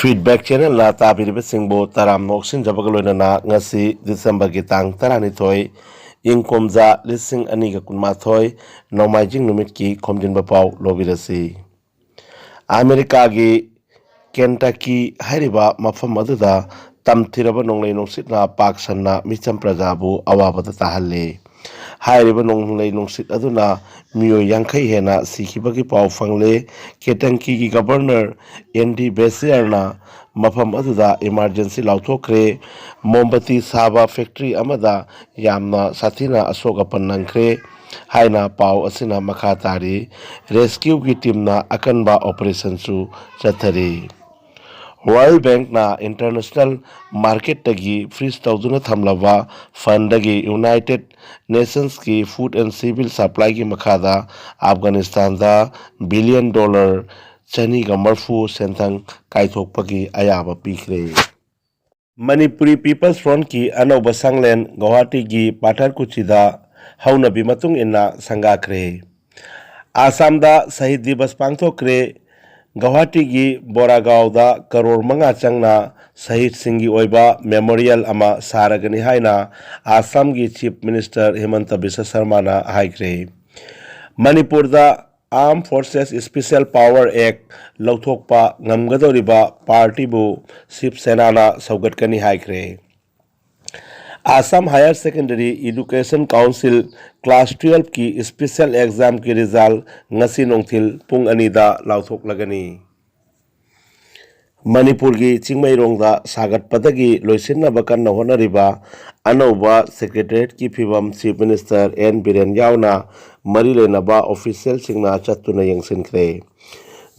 Feedback ꯆꯦꯅꯦꯜꯅ ꯇꯥꯕꯤꯔꯤꯕꯁꯤꯡꯕꯨ ꯇꯔꯥꯝꯅ ꯑꯣꯛꯁꯤꯟꯖꯕꯒ ꯂꯣꯏꯅꯅ ꯉꯁꯤ ꯗꯤꯁꯦꯝꯕꯔꯒꯤ ꯇꯥꯡ 12 ꯏꯪ ꯀꯨꯝꯖꯥ 2012 ꯅꯣꯡꯃꯥꯏꯖꯤꯡ ꯅꯨꯃꯤꯠꯀꯤ ꯈꯣꯝꯖꯤꯟꯕ ꯄꯥꯎ ꯂꯧꯕꯤꯔꯁꯤ꯫ ꯑꯃꯦꯔꯤꯀꯥꯒꯤ ꯀꯦꯟꯇꯀꯤ ꯍꯥꯏꯔꯤꯕ ꯃꯐꯝ ꯑꯗꯨꯗ ꯇꯝꯊꯤꯔꯕ ꯅꯣꯡꯂꯩ ꯅꯨꯡꯁꯤꯠꯅ ꯄꯥꯛ ꯁꯟꯅ ꯃꯤꯆꯝ ꯄ꯭ꯔꯖꯥꯕꯨ ꯑꯋꯥꯕꯗ ꯇꯥꯍꯜꯂꯤ꯫ ꯍꯥꯏꯔꯤꯕ ꯅꯣꯡꯂꯩ ꯅꯨꯡꯁꯤꯠ ꯑꯗꯨꯅ ꯃꯤꯑꯣꯏ 50 ꯍꯦꯟꯅ ꯁꯤꯈꯤꯕꯒꯤ ꯄꯥꯎ ꯐꯪꯂꯦ꯫ ꯀꯦꯟꯇꯀꯤꯒꯤ ꯒꯕꯔꯅꯔ ꯑꯦꯟꯗꯤ ꯕꯦꯁꯤꯌꯔꯅ ꯃꯐꯝ ꯑꯗꯨꯗ ꯏꯃꯥꯔꯖꯦꯟꯁꯤ ꯂꯥꯎꯊꯣꯛꯈ꯭ꯔꯦ꯫ ꯃꯣꯝꯕꯇꯤ ꯁꯥꯕ ꯐꯦꯛꯇ꯭ꯔꯤ ꯑꯃꯗ ꯌꯥꯝꯅ ꯁꯥꯊꯤꯅ ꯑꯁꯣꯛ ꯑꯄꯟ ꯅꯪꯈ꯭ꯔꯦ ꯍꯥꯏꯅ ꯄꯥꯎ ꯑꯁꯤꯅ ꯃꯈꯥ ꯇꯥꯔꯤ꯫ ꯔꯦꯁꯀ꯭ꯌꯨꯒꯤ ꯇꯤꯝꯅ ꯑꯀꯟꯕ ꯑꯣꯄꯔꯦꯁꯟꯁꯨ ꯆꯠꯊꯔꯤ꯫ ꯋꯥꯔꯜ ꯕꯦꯡꯛꯅ ꯏꯟꯇꯔꯅꯦꯁꯅꯦꯜ ꯃꯥꯔꯀꯦꯠꯇꯒꯤ ꯐ꯭ꯔꯤꯖ ꯇꯧꯗꯨꯅ ꯊꯝꯂꯕ ꯐꯟꯗꯒꯤ ꯌꯨꯅꯥꯏꯇꯦꯗ ꯅꯦꯁꯟꯁꯀꯤ ꯐꯨꯗ ꯑꯦꯟড ꯁꯤꯚꯤꯜ ꯁꯄ꯭ꯂꯥꯏꯒꯤ ꯃꯈꯥꯗ ꯑꯐꯒꯥꯅꯤꯁꯇꯥꯟꯗ $1 ꯕꯤꯂꯤꯌꯟ 230 ꯁꯦꯟꯊꯪ ꯀꯥꯏꯊꯣꯛꯄꯒꯤ ꯑꯌꯥꯕ ꯄꯤꯈ꯭ꯔꯦ꯫ ꯃꯅꯤꯄꯨꯔꯤ ꯄꯤꯄꯜꯁ ꯐ꯭ꯔꯣꯟꯠꯀꯤ ꯑꯅꯧꯕ ꯁꯪꯂꯦꯟ ꯒꯧꯍꯥꯇꯤꯒꯤ ꯄꯥꯊꯔꯀꯨꯆꯤꯗ ꯍꯧꯅꯕꯤ ꯃꯇꯨꯡ ꯏꯟꯅ ꯁꯪꯒꯥꯈ꯭ꯔꯦ꯫ ꯑꯁꯥꯝꯗ ꯁꯍꯤꯗ ꯗꯤꯕꯁ ꯄꯥꯡꯊꯣꯛꯈ꯭ꯔꯦ꯫ ꯒꯧꯍꯥꯇꯤꯒꯤ ꯕꯣꯔꯥꯒꯥꯎꯗ ꯀꯔꯣꯔ 5 ꯆꯪꯅ ꯁꯍꯤꯗꯁꯤꯡꯒꯤ ꯑꯣꯏꯕ ꯃꯦꯃꯣꯔꯤꯌꯦꯜ ꯑꯃ ꯁꯥꯔꯒꯅꯤ ꯍꯥꯏꯅ ꯑꯁꯥꯝꯒꯤ ꯆꯤꯐ ꯃꯤꯅꯤꯁꯇꯔ ꯍꯤꯃꯟꯇ ꯕꯤꯁ꯭ꯋ ꯁꯔꯃꯥꯅ ꯍꯥꯏꯈ꯭ꯔꯦ꯫ ꯃꯅꯤꯄꯨꯔꯗ armed forces special power act ꯂꯧꯊꯣꯛꯄ ꯉꯝꯒꯗꯧꯔꯤꯕ ꯄꯥꯔꯇꯤꯕꯨ ꯁꯤꯕ ꯁꯦꯅꯥꯅ ꯁꯧꯒꯠꯀꯅꯤ ꯍꯥꯏꯈ꯭ꯔꯦ꯫ Assam higher secondary education council class 12ꯀꯤ ꯁ꯭ꯄꯦꯁꯤꯑꯦꯜ ꯑꯦꯛꯖꯥꯝꯒꯤ ꯔꯤꯖꯜ ꯉꯁꯤ ꯅꯨꯡꯊꯤꯜ ꯄꯨꯡ 2ꯗ ꯂꯥꯎꯊꯣꯛꯂꯒꯅꯤ꯫ ꯃꯅꯤꯄꯨꯔꯒꯤ ꯆꯤꯡꯃꯩꯔꯣꯡꯗ ꯁꯥꯒꯠꯄꯗꯒꯤ ꯂꯣꯏꯁꯤꯟꯅꯕ ꯀꯟꯅ ꯍꯣꯠꯅꯔꯤꯕ ꯑꯅꯧꯕ ꯁꯦꯀ꯭ꯔꯦꯇꯔꯤꯌꯦꯠꯀꯤ ꯐꯤꯚꯝ ꯆꯤꯐ ꯃꯤꯅꯤꯁꯇꯔ ꯑꯦꯟ ꯕꯤꯔꯦꯟ ꯌꯥꯎꯅ ꯃꯔꯤ ꯂꯩꯅꯕ ꯑꯣꯐꯤꯁꯤꯌꯦꯜꯁꯤꯡꯅ ꯆꯠꯇꯨꯅ ꯌꯦꯡꯁꯤꯟꯈ꯭ꯔꯦ꯫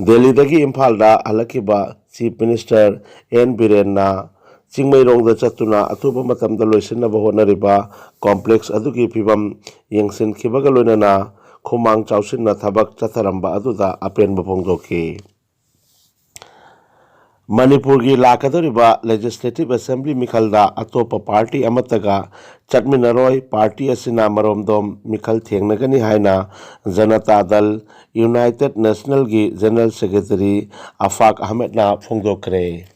ꯗꯦꯜꯂꯤꯗꯒꯤ ꯏꯝꯐꯥꯜꯗ ꯍꯜꯂꯛꯈꯤꯕ ꯆꯤꯐ ꯃꯤꯅꯤꯁꯇꯔ ꯑꯦꯟ ꯕꯤꯔꯦꯟꯅ ꯆꯤꯡꯃꯩꯔꯣꯡꯗ ꯆꯠꯇꯨꯅ ꯑꯊꯨꯕ ꯃꯇꯝꯗ ꯂꯣꯏꯁꯤꯟꯅꯕ ꯍꯣꯠꯅꯔꯤꯕ ꯀꯣꯝꯄ꯭ꯂꯦꯛꯁ ꯑꯗꯨꯒꯤ ꯐꯤꯚꯝ ꯌꯦꯡꯁꯤꯟꯈꯤꯕꯒ ꯂꯣꯏꯅꯅ ꯈꯨꯃꯥꯡ ꯆꯥꯎꯁꯤꯟꯅ ꯊꯕꯛ ꯆꯠꯊꯔꯝꯕ ꯑꯗꯨꯗ ꯑꯄꯦꯟꯕ ꯐꯣꯡꯗꯣꯛꯈꯤ꯫ ꯃꯅꯤꯄꯨꯔꯒꯤ ꯂꯥꯛꯀꯗꯧꯔꯤꯕ ꯂꯦꯖꯤꯁꯂꯦꯇꯤꯚ ꯑꯦꯁꯦꯝꯕ꯭ꯂꯤ ꯃꯤꯈꯜꯗ ꯑꯇꯣꯞꯄ ꯄꯥꯔꯇꯤ ꯑꯃꯠꯇꯒ ꯆꯠꯃꯤꯟꯅꯔꯣꯏ, ꯄꯥꯔꯇꯤ ꯑꯁꯤꯅ ꯃꯔꯣꯝꯗꯣꯝ ꯃꯤꯈꯜ ꯊꯦꯡꯅꯒꯅꯤ ꯍꯥꯏꯅ ꯖꯅꯇꯥ ꯗꯜ ꯌꯨꯅꯥꯏꯇꯦꯗ ꯅꯦꯁꯅꯦꯜꯒꯤ ꯖꯦꯅꯔꯦꯜ ꯁꯦꯀ꯭ꯔꯦꯇꯔꯤ ꯑꯐꯥꯛ ꯑꯍꯃꯦꯗꯅ ꯐꯣꯡꯗꯣꯛꯈ꯭ꯔꯦ꯫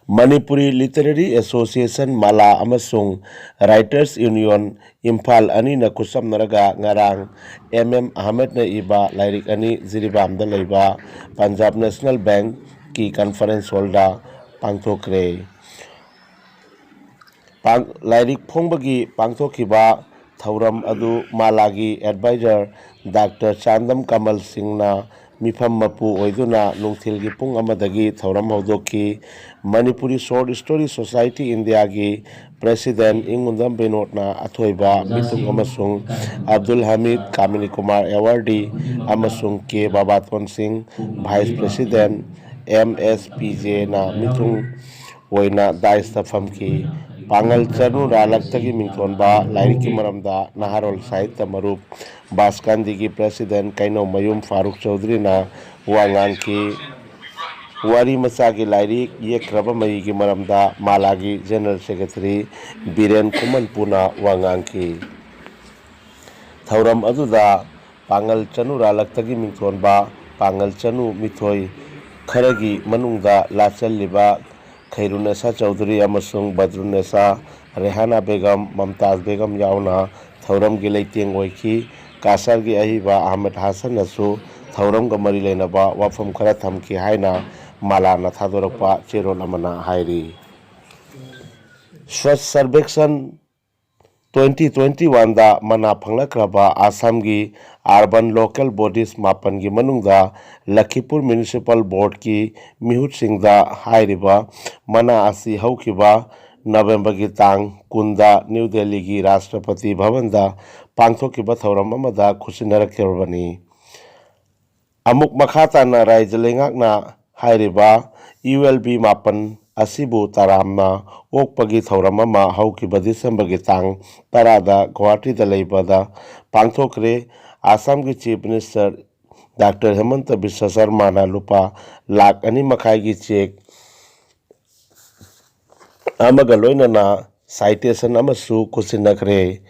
ꯃꯅꯤꯄꯨꯔꯤ ꯂꯤꯇꯔꯦꯔꯤ ꯑꯦꯁꯣꯁꯤꯌꯦꯁꯟ ꯃꯥꯂꯥ ꯑꯃꯁꯨꯡ ꯔꯥꯏꯇꯔꯁ ꯌꯨꯅꯤꯌꯟ ꯏꯝꯐꯥꯜ ꯑꯅꯤꯅ ꯈꯨꯠꯁꯝꯅꯔꯒ ꯉꯔꯥꯡ ꯑꯦꯝ ꯑꯍꯃꯦꯗꯅ ꯏꯕ ꯂꯥꯏꯔꯤꯛ ꯑꯅꯤ ꯖꯤꯔꯤꯕꯥꯝꯗ ꯂꯩꯕ ꯄꯟꯖꯥꯕ ꯅꯦꯁꯅꯦꯜ ꯕꯦꯡꯛꯀꯤ ꯀꯟꯐꯔꯦꯟꯁ ꯍꯣꯜꯗ ꯄꯥꯡꯊꯣꯛꯈ꯭ꯔꯦ꯫ ꯂꯥꯏꯔꯤꯛ ꯐꯣꯡꯕꯒꯤ ꯄꯥꯡꯊꯣꯛꯈꯤꯕ ꯊꯧꯔꯝ ꯑꯗꯨ ꯃꯥꯂꯥꯒꯤ ꯑꯦꯗꯚꯥꯏꯖꯔ ꯗꯥꯛꯇꯔ ꯆꯥꯟꯗꯝ ꯀꯃꯜ ꯁꯤꯡꯅ ꯃꯤꯐꯝ ꯃꯄꯨ ꯑꯣꯏꯗꯨꯅ ꯅꯨꯡꯊꯤꯜꯒꯤ ꯄꯨꯡ 1ꯗꯒꯤ ꯊꯧꯔꯝ ꯍꯧꯗꯣꯛꯈꯤ꯫ ꯃꯅꯤꯄꯨꯔꯤ ꯁꯣꯔꯠ ꯁ꯭ꯇꯣꯔꯤ ꯁꯣꯁꯥꯏꯇꯤ ꯏꯟꯗꯤꯌꯥꯒꯤ ꯄ꯭ꯔꯦꯁꯤꯗꯦꯟꯠ ꯏꯪꯉꯨꯟꯗꯝ ꯕꯤꯅꯣꯗꯅ ꯑꯊꯣꯏꯕ ꯃꯤꯇꯨꯡ ꯑꯃꯁꯨꯡ ꯑꯕꯗꯨꯜ ꯍꯃꯤꯗ ꯀꯥꯃꯤꯅꯤ ꯀꯨꯃꯥꯔ ꯑꯦꯋꯥꯔꯗꯤ ꯑꯃꯁꯨꯡ ꯀꯦ ꯕꯥꯕꯥꯊꯣꯟ ꯁꯤꯡ ꯚꯥꯏꯁ ꯄ꯭ꯔꯦꯁꯤꯗꯦꯟꯠ MSPJ ꯅ ꯃꯤꯊꯨꯡ ꯑꯣꯏꯅ ꯗꯥꯏꯁꯇ ꯐꯝꯈꯤ꯫ ꯄꯥꯉꯜ ꯆꯅꯨꯔꯥꯂꯛꯇꯒꯤ ꯃꯤꯡꯊꯣꯟꯕ ꯂꯥꯏꯔꯤꯛꯀꯤ ꯃꯔꯝꯗ ꯅꯍꯥꯔꯣꯜ ꯁꯥꯍꯤꯇ꯭ꯌ ꯃꯔꯨꯞ ꯚꯥꯁꯀꯥꯟꯗꯤꯒꯤ ꯄ꯭ꯔꯦꯁꯤꯗꯦꯟꯠ ꯀꯩꯅꯧꯃꯌꯨꯝ ꯐꯥꯔꯨꯛ ꯆꯧꯙꯨꯔꯤꯅ ꯋꯥ ꯉꯥꯡꯈꯤ꯫ ꯋꯥꯔꯤꯃꯆꯥꯒꯤ ꯂꯥꯏꯔꯤꯛ ꯌꯦꯛꯈ꯭ꯔꯕ ꯃꯍꯤꯒꯤ ꯃꯔꯝꯗ ꯃꯥꯂꯥꯒꯤ ꯖꯦꯅꯔꯦꯜ ꯁꯦꯀ꯭ꯔꯦꯇꯔꯤ ꯕꯤꯔꯦꯟ ꯈꯨꯃꯟꯄꯨꯅ ꯋꯥ ꯉꯥꯡꯈꯤ꯫ ꯊꯧꯔꯝ ꯑꯗꯨꯗ ꯄꯥꯉꯜ ꯆꯅꯨꯔꯥꯂꯛꯇꯒꯤ ꯃꯤꯡꯊꯣꯟꯕ ꯄꯥꯉꯜ ꯆꯅꯨ ꯃꯤꯊꯣꯏ ꯈꯔꯒꯤ ꯃꯅꯨꯡꯗ ꯂꯥꯆꯜꯂꯤꯕ ꯈꯩꯔꯨꯟꯅꯤꯁꯥ ꯆꯧꯙꯨꯔꯤ ꯑꯃꯁꯨꯡ ꯕꯗ꯭ꯔꯨꯟꯅꯤꯁꯥ, ꯔꯦꯍꯥꯅꯥ ꯕꯦꯒꯝ, ꯃꯝꯇꯥꯖ ꯕꯦꯒꯝ ꯌꯥꯎꯅ ꯊꯧꯔꯝꯒꯤ ꯂꯩꯇꯦꯡ ꯑꯣꯏꯈꯤ꯫ ꯀꯁꯥꯔꯒꯤ ꯑꯏꯕ ꯑꯍꯃꯗ ꯍꯥꯁꯟꯅꯁꯨ ꯊꯧꯔꯝꯒ ꯃꯔꯤ ꯂꯩꯅꯕ ꯋꯥꯐꯝ ꯈꯔ ꯊꯝꯈꯤ ꯍꯥꯏꯅ ꯃꯥꯂꯥꯅ ꯊꯥꯗꯣꯔꯛꯄ ꯆꯦꯔꯣꯜ ꯑꯃꯅ ꯍꯥꯏꯔꯤ꯫ ꯁ꯭ꯋꯆ ꯁꯔꯚꯦꯛꯁꯟ 2021ꯗ ꯃꯅꯥ ꯐꯪꯂꯛꯈ꯭ꯔꯕ ꯑꯁꯥꯝꯒꯤ ꯑꯔꯕꯥꯟ ꯂꯣꯀꯦꯜ ꯕꯣꯗꯤꯁ 8ꯒꯤ ꯃꯅꯨꯡꯗ ꯂꯈꯤꯄꯨꯔ ꯃ꯭ꯌꯨꯅꯤꯁꯤꯄꯥꯜ ꯕꯣꯔꯗꯀꯤ ꯃꯤꯍꯨꯠꯁꯤꯡꯗ ꯍꯥꯏꯔꯤꯕ ꯃꯅꯥ ꯑꯁꯤ ꯍꯧꯈꯤꯕ ꯅꯕꯦꯝꯕꯔꯒꯤ ꯇꯥꯡ 10ꯗ ꯅ꯭ꯌꯨ ꯗꯦꯜꯂꯤꯒꯤ ꯔꯥꯁꯇ꯭ꯔꯄꯇꯤ ꯚꯕꯟꯗ ꯄꯥꯡꯊꯣꯛꯈꯤꯕ ꯊꯧꯔꯝ ꯑꯃꯗ ꯈꯨꯠꯁꯤꯟꯅꯔꯛꯈ꯭ꯔꯕꯅꯤ꯫ ꯑꯃꯨꯛ ꯃꯈꯥ ꯇꯥꯅ ꯔꯥꯖ꯭ꯌ ꯂꯩꯉꯥꯛꯅ ꯍꯥꯏꯔꯤꯕ ULB 8 ꯑꯁꯤꯕꯨ ꯇꯔꯥꯝꯅ ꯑꯣꯛꯄꯒꯤ ꯊꯧꯔꯝ ꯑꯃ ꯍꯧꯈꯤꯕ ꯗꯤꯁꯦꯝꯕꯔꯒꯤ ꯇꯥꯡ 10ꯗ ꯒꯧꯍꯥꯇꯤꯗ ꯂꯩꯕꯗ ꯄꯥꯡꯊꯣꯛꯈ꯭ꯔꯦ꯫ ꯑꯁꯥꯝꯒꯤ chief minister doctor Himanta Biswa ꯁꯔꯃꯥꯅ ꯂꯨꯄꯥ 2.5 ꯂꯥꯈ ꯆꯦꯛ ꯑꯃꯒ ꯂꯣꯏꯅꯅ ꯁꯥꯏꯇꯦꯁꯟ ꯑꯃꯁꯨ ꯈꯨꯠꯁꯤꯟꯅꯈ꯭ꯔꯦ꯫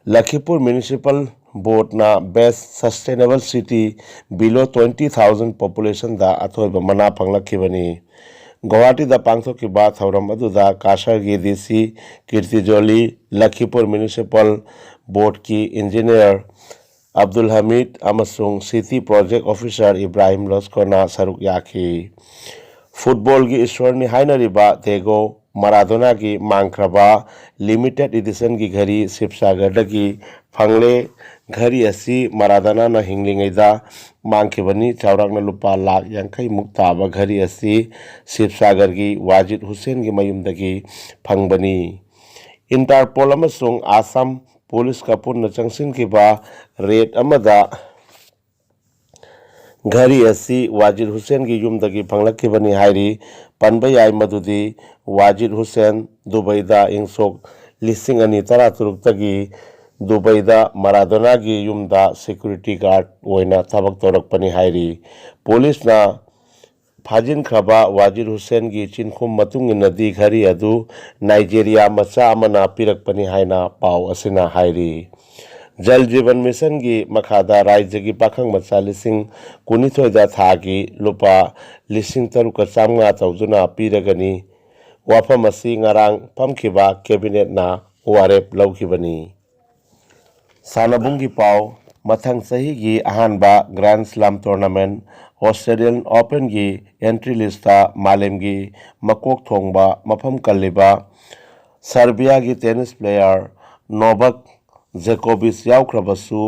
ꯂꯈꯤꯄꯨꯔ ꯃ꯭ꯌꯨꯅꯤꯁꯤꯄꯥꯜ ꯕꯣꯔꯗꯅ ꯕꯦꯁꯠ ꯁꯁꯇꯦꯅꯦꯕꯜ ꯁꯤꯇꯤ ꯕꯤꯂꯣ 20,000 ꯄꯣꯄꯨꯂꯦꯁꯟꯗ ꯑꯊꯣꯏꯕ ꯃꯅꯥ ꯐꯪꯂꯛꯈꯤꯕꯅꯤ꯫ गुवाहाटीदा पांथोखिबा थौरम अदुदा कासरगी DC Kirti Jolly, Lakhipur municipal board की इंजीनियर अब्दुल हमीद अमसुंग सिटी प्रोजेक्ट ऑफिसर इब्राहिम लस्कोना सरुक याखी। फुटबॉल की ईश्वरनी हाइनरिबा देगो मराडोना की मांगख्रबा लिमिटेड एडिशन की घड़ी शिवसागरदगी फंगले। घड़ी असी मराडोना न हिंगलिंगैदा मांगखिबनी चाउराकना लुपा लाख यांखै मुक ताबा घड़ी असी शिवसागर की वाजिद हुसैन की मयुमदगी फंगबनी। इंटरपोल अमसुंग आसाम पुलिस का पुनः चंगसिनखिबा रेड अमदा घड़ी असी वाजिद हुसैन की युमदगी फंगलखिबनी हाइरी पनबा याई मदुदी वाजिद हुसैन दुबईदा इंसोक 2013 दुबईदा मराडोना की युमदा सिक्योरिटी गार्ड ओइना थबक तौरकपनी हाइरी। पुलिसना फाजिनख्रबा वाजिद हुसैन की चिनखुम मतुंगिनदी घड़ी अदु नाइजेरिया मचा अमना पिरकपनी हाइना पाव असिना हाइरी। जल जीवन मिशन की मखादा राज्य की पाखंग मचा 19,000 था की लुपा 3,500 तौजुना पीरगनी वाफम असी ngarang फमखिबा कैबिनेट ना वारेप लौखिबनी। सानबुंगी पाव मथंग सही की अहानबा grand slam tournament Australian open की एंट्री लिस्टा मालेम की मकोक थोंगबा मफम कल्लिबा सर्बिया की टेनिस प्लेयर नोवाक जोकोविच याउख्रबसु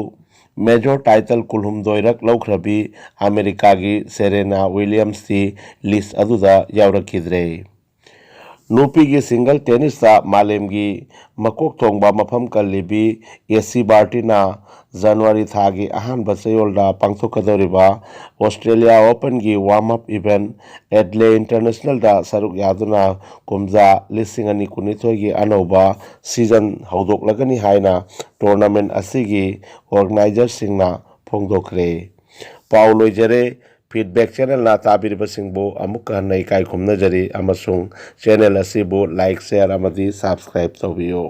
मेजर टाइटल कुलहुमदोइरक लौख्रबी अमेरिका की सेरेना विलियम्स की लिस्ट अदुदा याउरखिद्रे। नुपी की सिंगल टेनिस मालेम की मकोक थोंगबा मफम कल्लिबी एसी बार्टीना जनवरी था की अहानबा चयोलदा पांथोकदौरिबा ऑस्ट्रेलिया ओपन की वार्म अप इवेंट एडले इंटरनेशनल दा सरुक यादुना कुमजा 2019 की अनौबा सीजन हौदोकलगनी हाइना टूर्नामेंट असिगी ऑर्गेनाइजर सिंगना फोंदोखरे। पाउ लोइजरे फीडबैक चैनल ना ताबिरबसिंगबो अमुक हन्नै काई खुमनजरी अमसुंग चैनल असिबो लाइक शेयर अमदी सब्सक्राइब तौबियो।